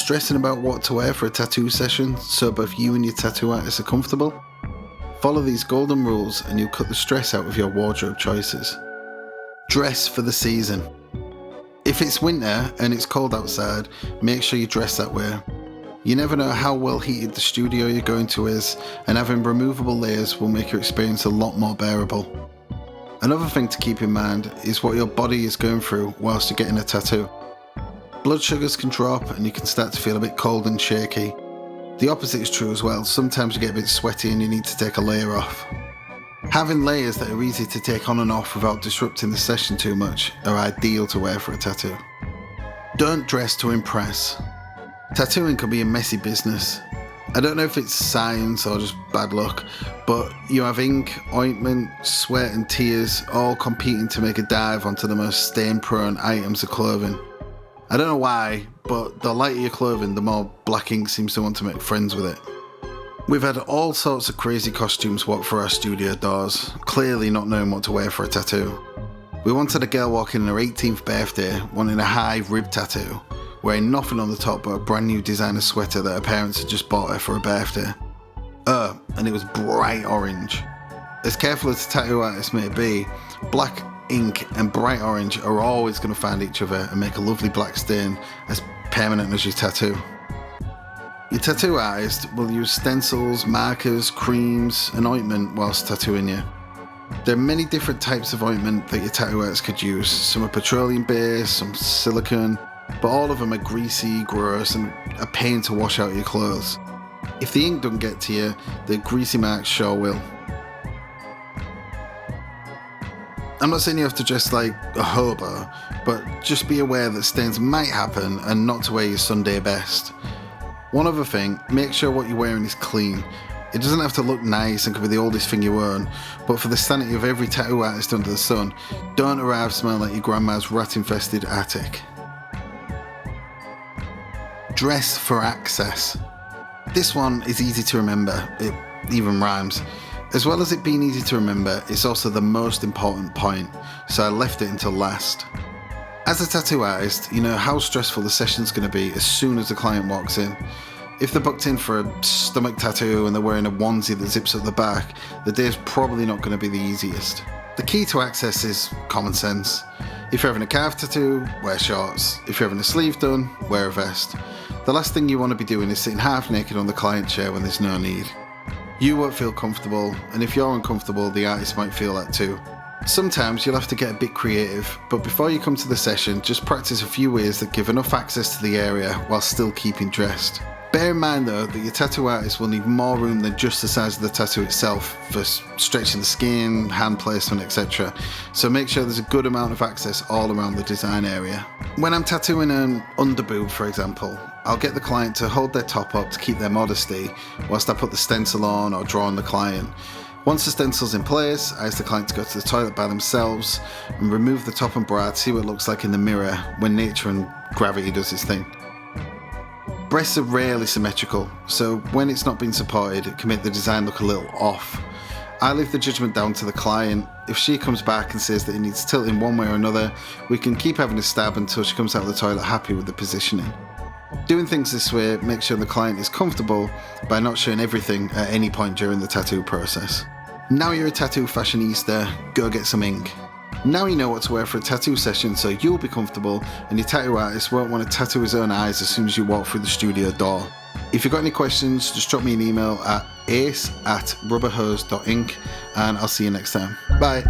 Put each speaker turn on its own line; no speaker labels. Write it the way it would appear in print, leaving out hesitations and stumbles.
Stressing about what to wear for a tattoo session so both you and your tattoo artist are comfortable? Follow these golden rules and you'll cut the stress out of your wardrobe choices. Dress for the season. If it's winter and it's cold outside, make sure you dress that way. You never know how well heated the studio you're going to is, and having removable layers will make your experience a lot more bearable. Another thing to keep in mind is what your body is going through whilst you're getting a tattoo. Blood sugars can drop and you can start to feel a bit cold and shaky. The opposite is true as well. Sometimes you get a bit sweaty and you need to take a layer off. Having layers that are easy to take on and off without disrupting the session too much are ideal to wear for a tattoo. Don't dress to impress. Tattooing can be a messy business. I don't know if it's science or just bad luck, but you have ink, ointment, sweat and tears all competing to make a dive onto the most stain-prone items of clothing. I don't know why, but the lighter your clothing, the more black ink seems to want to make friends with it. We've had all sorts of crazy costumes walk through our studio doors, clearly not knowing what to wear for a tattoo. We wanted a girl walking on her 18th birthday, wanting a high rib tattoo, wearing nothing on the top but a brand new designer sweater that her parents had just bought her for her birthday. And it was bright orange. As careful as a tattoo artist may be, black ink and bright orange are always going to find each other and make a lovely black stain as permanent as your tattoo. Your tattoo artist will use stencils, markers, creams and ointment whilst tattooing you. There are many different types of ointment that your tattoo artist could use. Some are petroleum based, some silicone, but all of them are greasy, gross and a pain to wash out your clothes. If the ink doesn't get to you, the greasy marks sure will. I'm not saying you have to dress like a hobo, but just be aware that stains might happen and not to wear your Sunday best. One other thing, make sure what you're wearing is clean. It doesn't have to look nice and could be the oldest thing you own, but for the sanity of every tattoo artist under the sun, don't arrive smelling like your grandma's rat-infested attic. Dress for access. This one is easy to remember, it even rhymes. As well as it being easy to remember, it's also the most important point, so I left it until last. As a tattoo artist, you know how stressful the session's going to be as soon as the client walks in. If they're booked in for a stomach tattoo and they're wearing a onesie that zips at the back, the day's probably not going to be the easiest. The key to access is common sense. If you're having a calf tattoo, wear shorts. If you're having a sleeve done, wear a vest. The last thing you want to be doing is sitting half naked on the client chair when there's no need. You won't feel comfortable, and if you're uncomfortable, the artist might feel that too. Sometimes you'll have to get a bit creative, but before you come to the session, just practice a few ways that give enough access to the area while still keeping dressed. Bear in mind though that your tattoo artist will need more room than just the size of the tattoo itself for stretching the skin, hand placement, etc. So make sure there's a good amount of access all around the design area. When I'm tattooing an underboob, for example, I'll get the client to hold their top up to keep their modesty whilst I put the stencil on or draw on the client. Once the stencil's in place, I ask the client to go to the toilet by themselves and remove the top and bra to see what it looks like in the mirror when nature and gravity does its thing. Breasts are rarely symmetrical, so when it's not being supported, it can make the design look a little off. I leave the judgment down to the client. If she comes back and says that it needs tilting one way or another, we can keep having a stab until she comes out of the toilet happy with the positioning. Doing things this way makes sure the client is comfortable by not showing everything at any point during the tattoo process. Now you're a tattoo fashionista, go get some ink. Now you know what to wear for a tattoo session so you'll be comfortable and your tattoo artist won't want to tattoo his own eyes as soon as you walk through the studio door. If you've got any questions, just drop me an email at ace@rubberhose.ink and I'll see you next time. Bye.